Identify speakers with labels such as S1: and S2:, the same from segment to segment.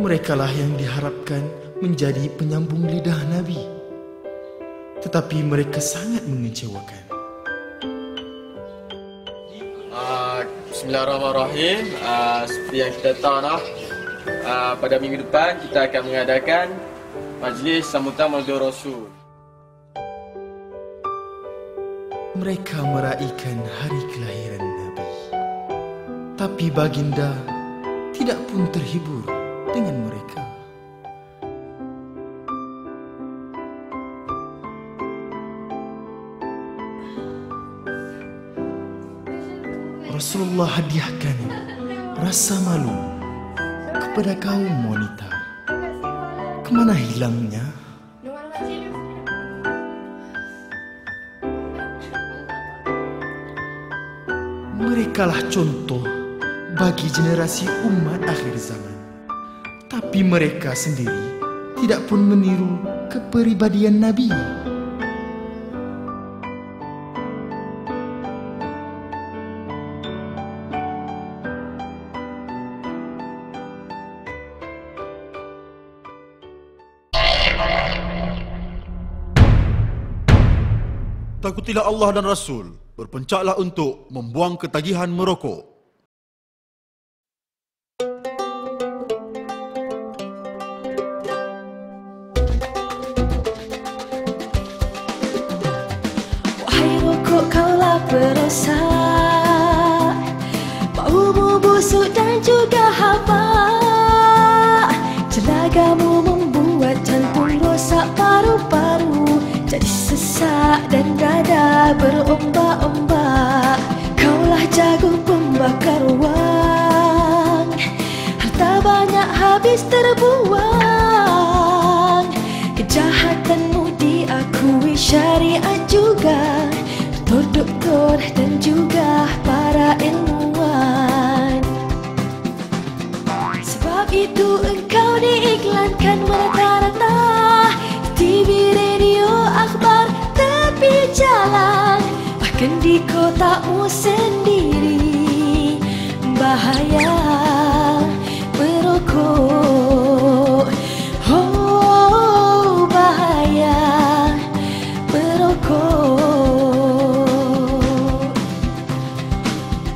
S1: Merekalah yang diharapkan menjadi penyambung lidah Nabi, tetapi mereka sangat mengecewakan.
S2: Bismillahirrahmanirrahim. Seperti yang kita tahu pada minggu depan kita akan mengadakan majlis sambutan Maulid Rasul.
S1: Mereka meraihkan hari kelahiran Nabi, tapi baginda tidak pun terhibur dengan mereka. Rasulullah hadiahkan rasa malu kepada kaum wanita. Kemana hilangnya? Merekalah contoh bagi generasi umat akhir zaman. Tapi mereka sendiri tidak pun meniru kepribadian Nabi.
S3: Takutilah Allah dan Rasul, berpencaklah untuk membuang ketagihan merokok.
S4: Wahai rokok, kaulah perosak, baumu busuk dan juga haba. Jelagamu membuat jantung rosak, paru-paru jadi sesak dan dada berombak-ombak. Kaulah jagung pembakar wang, harta banyak habis terbuang. Kejahatanmu diakui syariat juga, doktor dan juga para ilmuwan. Sebab itu engkau diiklankan merata-rata, TV, radio, akhbar, tepi jalan, bahkan di kotamu sendiri. Bahaya merokok, oh bahaya merokok.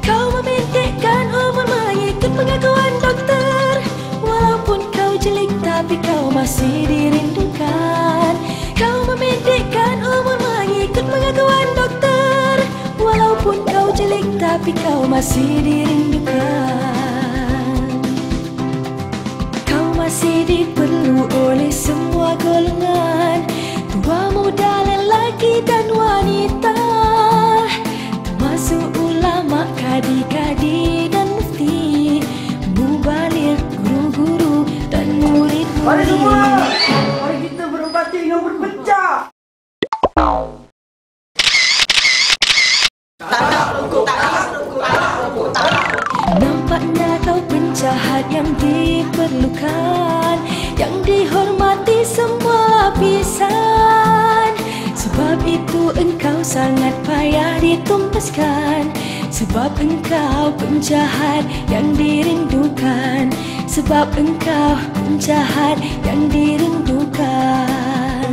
S4: Kau memendekkan umur mengikut pengakuan dokter, walaupun kau jelek tapi kau masih dirindukan. Kau memendekkan umur mengikut pengakuan dokter, walaupun kau jelek tapi kau masih dirindukan. Kau masih diperlu oleh semua golongan, tua, muda, lelaki dan wanita, termasuk ulama, kadi-kadi dan mufti, mubaligh, guru-guru dan murid-murid.
S5: Mari semua, mari kita berbakti dengan berpecah.
S4: Nampaknya kau penjahat yang diperlukan, yang dihormati semua lapisan. Sebab itu engkau sangat payah ditumpaskan, sebab engkau penjahat yang dirindukan, sebab engkau penjahat yang dirindukan.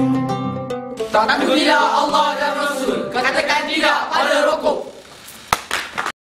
S6: Takutilah Allah dan Rasul, katakan tidak pada rokok.